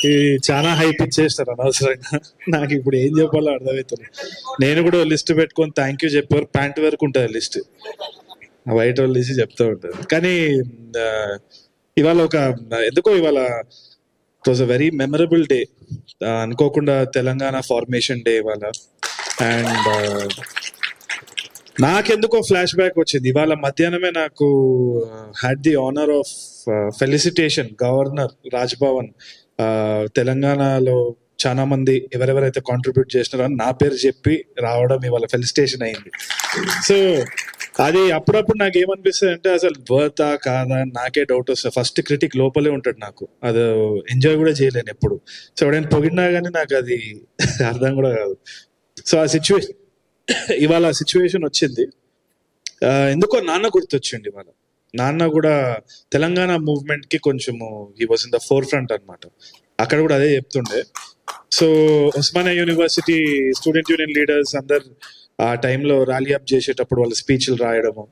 ఇది చాలా హైప్ ఇచ్చేస్తారు అనవసరంగా. నాకు ఇప్పుడు ఏం చెప్పాలో అర్థమవుతుంది. నేను కూడా లిస్ట్ పెట్టుకొని థ్యాంక్ యూ చెప్పారు, ప్యాంట్ వరకు ఉంటుంది లిస్ట్, వైట్ వాళ్ళు తీసి చెప్తూ ఉంటారు. కానీ ఆ, ఇవాళ ఎందుకో ఇవాళ it was a very memorable day. అనుకోకుండా తెలంగాణ ఫార్మేషన్ డే ఇవాళ. అండ్ నాకెందుకో ఫ్లాష్ బ్యాక్ వచ్చింది. ఇవాళ మధ్యాహ్నమే నాకు had the honour of felicitation governor Raj Bhavan. తెలంగాణలో చాలా మంది ఎవరెవరైతే కాంట్రిబ్యూట్ చేసినారో అని నా పేరు చెప్పి రావడం ఇవాళ ఫెలిసిటేషన్ అయింది. సో అది అప్పుడప్పుడు నాకు ఏమనిపిస్తుంది అంటే అసలు వర్తా కాదా అని నాకే డౌట్ వస్తుంది. ఫస్ట్ క్రిటిక్ లోపలే ఉంటాడు నాకు, అది ఎంజాయ్ కూడా చేయలేను ఎప్పుడు. సో ఎవడైనా పొగిడినా కానీ నాకు అది అర్థం కూడా కాదు. సో ఆ సిచ్యువేషన్ ఇవాళ సిచ్యువేషన్ వచ్చింది. ఎందుకో నాన్న గుర్తొచ్చింది ఇవాళ. నాన్న కూడా తెలంగాణ మూవ్మెంట్ కి కొంచెము he was in the four front అనమాట. అక్కడ కూడా అదే చెప్తుండే. So Osmania university student union leaders అందరు ఆ టైంలో ర్యాలీ అప్ చేసేటప్పుడు వాళ్ళ స్పీచ్లు రాయడము,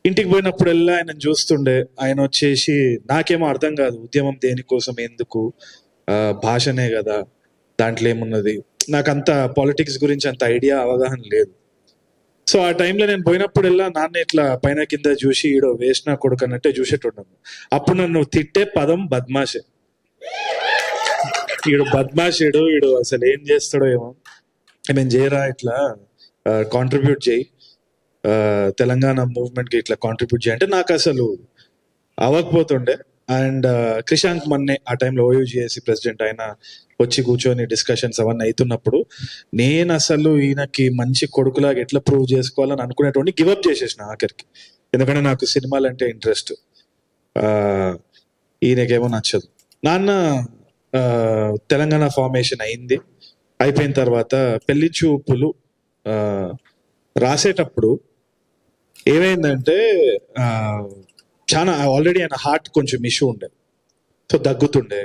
ఇంటికి పోయినప్పుడల్లా ఆయన చూస్తుండే. ఆయన వచ్చేసి నాకేమో అర్థం కాదు, ఉద్యమం దేనికోసం, ఎందుకు, భాషనే కదా, దాంట్లో ఏమున్నది, నాకు అంత పాలిటిక్స్ గురించి అంత ఐడియా అవగాహన లేదు. సో ఆ టైంలో నేను పోయినప్పుడల్లా నాన్న ఇట్లా పైన కింద చూసి ఈడో వేసిన కొడుకు అన్నట్టే చూసేట్టున్నాను. అప్పుడు నన్ను తిట్టే పదం బద్మాషే. ఈడు బద్మాషేడు, ఈడు అసలు ఏం చేస్తాడో ఏమో, మేము చేయరా ఇట్లా కాంట్రిబ్యూట్ చేయి, తెలంగాణ మూవ్మెంట్ కి ఇట్లా కాంట్రిబ్యూట్ చేయి అంటే నాకు అసలు అవ్వకపోతుండే. అండ్ క్రిషాంక్ మన్నే ఆ టైంలో ఓయూజీఏసీ ప్రెసిడెంట్, ఆయన వచ్చి కూర్చొని డిస్కషన్స్ అవన్నీ అవుతున్నప్పుడు నేను అసలు ఈయనకి మంచి కొడుకులాగా ఎట్లా ప్రూవ్ చేసుకోవాలని అనుకునేటువంటి గివప్ చేసేసిన ఆఖరికి. ఎందుకంటే నాకు సినిమాలు అంటే ఇంట్రెస్ట్, ఈయనకేమో నచ్చదు. నాన్న తెలంగాణ ఫార్మేషన్ అయింది. అయిపోయిన తర్వాత పెళ్లి చూపులు రాసేటప్పుడు ఏమైందంటే చాలా ఆల్రెడీ ఆయన హార్ట్ కొంచెం ఇష్యూ ఉండే. సో దగ్గుతుండే,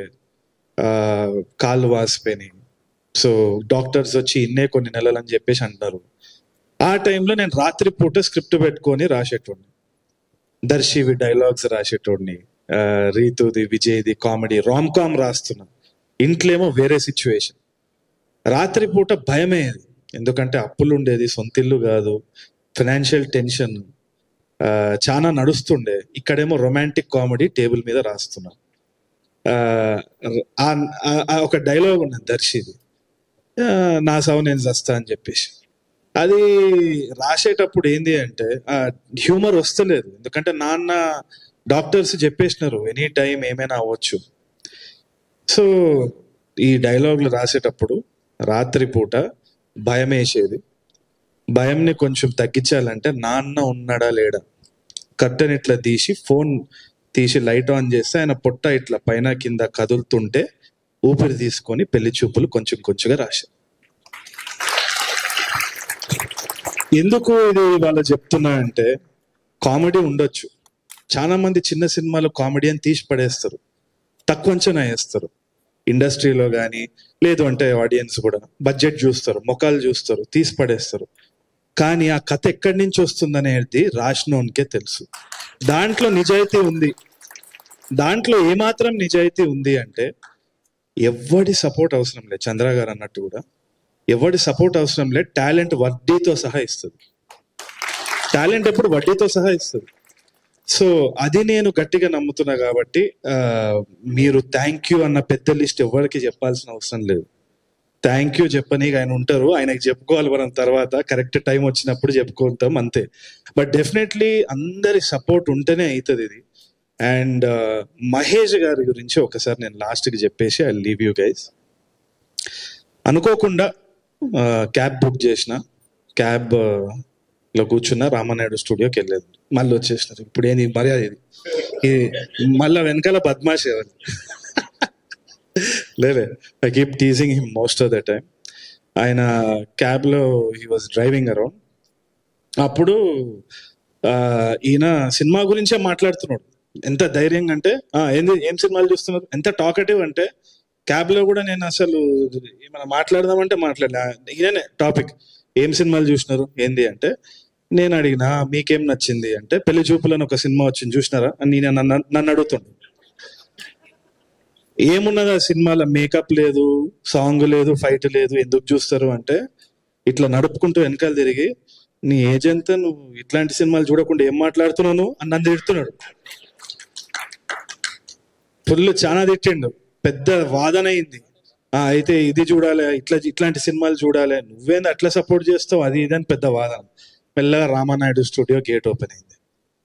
కాళ్ళు వాసిపోయినాయి. సో డాక్టర్స్ వచ్చి ఇన్నే కొన్ని నెలలు అని చెప్పేసి అంటారు. ఆ టైంలో నేను రాత్రిపూట స్క్రిప్ట్ పెట్టుకొని రాసేటోడిని, దర్శివి డైలాగ్స్ రాసేటోడిని, రీతుది విజయ్ది కామెడీ రామ్ కామ్ రాస్తున్నా. ఇంట్లో ఏమో వేరే సిచ్యువేషన్. రాత్రిపూట భయమేది, ఎందుకంటే అప్పులు ఉండేది, సొంతిల్లు కాదు, ఫైనాన్షియల్ టెన్షన్ చాలా నడుస్తుండే. ఇక్కడేమో రొమాంటిక్ కామెడీ టేబుల్ మీద రాస్తున్నా. ఒక డైలాగ్ ఉన్నది దర్శిది, నా సావు నేను చస్తా అని చెప్పేసి. అది రాసేటప్పుడు ఏంది అంటే హ్యూమర్ వస్తలేదు, ఎందుకంటే నాన్న డాక్టర్స్ చెప్పేసినారు ఎనీ టైం ఏమైనా అవ్వచ్చు. సో ఈ డైలాగులు రాసేటప్పుడు రాత్రిపూట భయం వేసేది. భయంని కొంచెం తగ్గించాలంటే నాన్న ఉన్నాడా లేడా, కర్టెన్ ఇట్లా తీసి ఫోన్ తీసి లైట్ ఆన్ చేస్తే ఆయన పొట్ట ఇట్లా పైన కింద కదులుతుంటే ఊపిరి తీసుకొని పెళ్లి చూపులు కొంచెం కొంచెంగా రాశారు. ఎందుకు ఇది వాళ్ళు చెప్తున్నా అంటే కామెడీ ఉండొచ్చు, చాలా మంది చిన్న సినిమాలు కామెడీ అని తీసి పడేస్తారు, తక్కువ అంచనా వేస్తారు ఇండస్ట్రీలో కానీ, లేదు అంటే ఆడియన్స్ కూడా బడ్జెట్ చూస్తారు, మొఖాలు చూస్తారు, తీసి పడేస్తారు. కానీ ఆ కథ ఎక్కడి నుంచి వస్తుందనేది రాసినోనికే తెలుసు. దాంట్లో నిజాయితీ ఉంది. దాంట్లో ఏమాత్రం నిజాయితీ ఉంది అంటే ఎవడి సపోర్ట్ అవసరం లేదు. చంద్ర గారు అన్నట్టు కూడా ఎవడి సపోర్ట్ అవసరం లేదు. టాలెంట్ వడ్డీతో సహా ఇస్తుంది. టాలెంట్ ఎప్పుడు వడ్డీతో సహా ఇస్తుంది. సో అది నేను గట్టిగా నమ్ముతున్నా. కాబట్టి మీరు థ్యాంక్ యూ అన్న పెద్ద లిస్ట్ ఎవరికి చెప్పాల్సిన అవసరం లేదు. థ్యాంక్ యూ చెప్పనీకి ఆయన ఉంటారు, ఆయనకి చెప్పుకోవాలి మనం తర్వాత కరెక్ట్ టైం వచ్చినప్పుడు చెప్పుకుంటాం అంతే. బట్ డెఫినెట్లీ అందరి సపోర్ట్ ఉంటేనే అవుతుంది ఇది. అండ్ మహేష్ గారి గురించి ఒకసారి నేను లాస్ట్కి చెప్పేసి ఐ లీవ్ యూ గైస్. అనుకోకుండా క్యాబ్ బుక్ చేసిన, క్యాబ్ లో కూర్చున్న, రామానాయుడు స్టూడియోకి వెళ్ళలేదు, మళ్ళీ వచ్చేసినారు. ఇప్పుడు ఏంది మర్యాద ఇది మళ్ళీ వెనకాల బద్మాష్ ఎవరు లేలే. I keep teasing him most of the time. ఆయన క్యాబ్ లో హీ వాజ్ డ్రైవింగ్ అరౌండ్. అప్పుడు ఈయన సినిమా గురించే మాట్లాడుతున్నాడు. ఎంత ధైర్యంగా అంటే ఏం సినిమాలు చూస్తున్నారు, ఎంత టాకటివ్ అంటే క్యాబ్ లో కూడా నేను అసలు ఏమైనా మాట్లాడదామంటే మాట్లాడలే. ఈయననే టాపిక్, ఏం సినిమాలు చూసినారు ఏంది అంటే, నేను అడిగినా మీకేం నచ్చింది అంటే పెళ్లి చూపులని ఒక సినిమా వచ్చింది చూసినారా అని నేను నన్ను అడుగుతుండే. ఏమున్నది ఆ సినిమాలో? మేకప్ లేదు, సాంగ్ లేదు, ఫైట్ లేదు. ఎందుకు చూస్తారు అంటే ఇట్లా నడుపుకుంటూ వెనకాల తిరిగి నీ ఏజ్ ఎంత, నువ్వు ఇట్లాంటి సినిమాలు చూడకుండా ఏం మాట్లాడుతున్నావు నువ్వు అని నన్ను తిడుతున్నాడు. ఫుల్ చాలా తిట్టిండు, పెద్ద వాదన అయింది. అయితే ఇది చూడాలి, ఇట్లాంటి సినిమాలు చూడాలి, నువ్వేంది అట్లా సపోర్ట్ చేస్తావు, అది ఇది అని పెద్ద వాదన. మెల్లగా రామానాయుడు స్టూడియో గేట్ ఓపెన్ అయింది.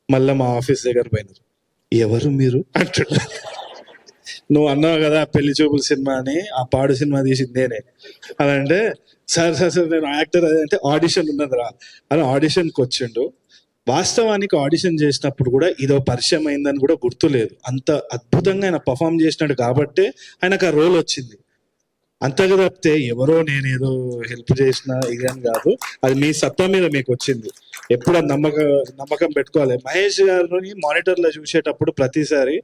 మళ్ళీ మా ఆఫీస్ దగ్గర పోయినారు. ఎవరు మీరు అంటాడు. నువ్వు అన్నావు కదా పెళ్లి చూపుల సినిమా అని, ఆ పాడు సినిమా తీసింది నేనే. అదంటే సార్ సార్ సార్ నేను యాక్టర్, అదంటే ఆడిషన్ ఉన్నదిరా అని ఆడిషన్కి వచ్చిండు. వాస్తవానికి ఆడిషన్ చేసినప్పుడు కూడా ఇదో పరిచయం అయిందని కూడా గుర్తులేదు. అంత అద్భుతంగా ఆయన పర్ఫామ్ చేసినాడు కాబట్టే ఆయనకు ఆ రోల్ వచ్చింది. అంతగా తప్పితే ఎవరో నేనేదో హెల్ప్ చేసిన ఇది అని కాదు. అది మీ సత్తా మీద మీకు వచ్చింది. ఎప్పుడు అది నమ్మకం పెట్టుకోవాలి. మహేష్ గారిని మానిటర్ లో చూసేటప్పుడు ప్రతిసారి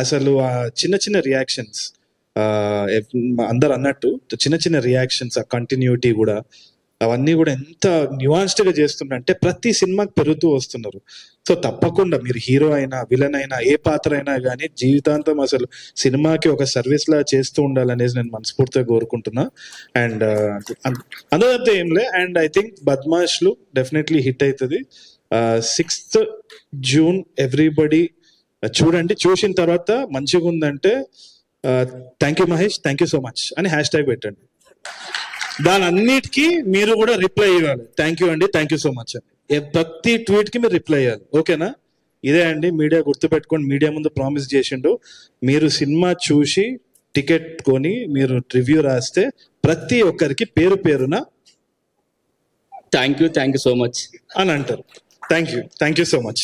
అసలు ఆ చిన్న చిన్న రియాక్షన్స్, అందరు అన్నట్టు చిన్న చిన్న రియాక్షన్స్, ఆ కంటిన్యూటీ కూడా, అవన్నీ కూడా ఎంత న్యూయాన్స్డ్ గా చేస్తుండే ప్రతి సినిమాకి పెరుగుతూ వస్తున్నారు. సో తప్పకుండా మీరు హీరో అయినా విలన్ అయినా ఏ పాత్ర అయినా కానీ జీవితాంతం అసలు సినిమాకి ఒక సర్వీస్ లా చేస్తూ ఉండాలనేది నేను మనస్ఫూర్తిగా కోరుకుంటున్నా. అండ్ అందులో ఏం లే. And I think Badmashlu definitely hit అవుతుంది. 6th June ఎవ్రీబడి చూడండి. చూసిన తర్వాత మంచిగా ఉందంటే thank you Mahesh, thank you so much అని #, పెట్టండి. దాని అన్నిటికీ మీరు కూడా రిప్లై ఇవ్వాలి. థ్యాంక్ యూ అండి, థ్యాంక్ యూ సో మచ్ అని. ప్రతి ట్వీట్ కి మీరు రిప్లై ఇవ్వాలి. ఓకేనా? ఇదే అండి మీడియా, గుర్తుపెట్టుకోండి. మీడియా ముందు ప్రామిస్ చేసిండు, మీరు సినిమా చూసి టికెట్ కొని మీరు రివ్యూ రాస్తే ప్రతి ఒక్కరికి పేరు పేరున థ్యాంక్ యూ సో మచ్ అని అంటారు. Thank you so much.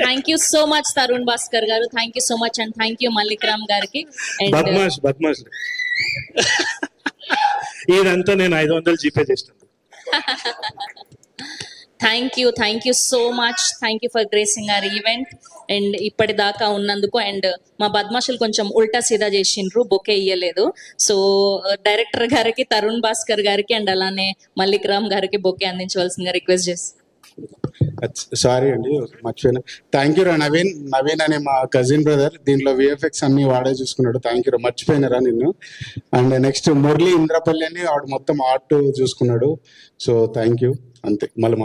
Thank you so much Tarun Bhaskar garu. Thank you so much and thank you Mallik Ram గారికి. బద్మాష్ ఇదంతా నేను 500 జీపే చేస్తాను. Thank you so much. Thank you for gracing our event and ఇప్పటిదాకా ఉన్నందుకు. And మా బద్మాషులు కొంచెం ఉల్టా సీదా చేసిండ్రు, బొకే ఇయ్యలేదు. సో డైరెక్టర్ గారికి, తరుణ్ భాస్కర్ గారికి అండ్ అలానే మల్లిక్ రామ్ గారికి బొకే అందించవలసిందిగా రిక్వెస్ట్ చేస్తాను. సారీ అండి మర్చిపోయినా. థ్యాంక్ యూ రా నవీన్ అనే మా కజిన్ బ్రదర్, దీంట్లో VFX అన్ని వాడే చూసుకున్నాడు. థ్యాంక్ యూ రా, మర్చిపోయినారా నిన్ను. అండ్ నెక్స్ట్ మురళి ఇంద్రపల్లి అని వాడు మొత్తం ఆర్ట్ చూసుకున్నాడు. So thank you. అంతే, మళ్ళీ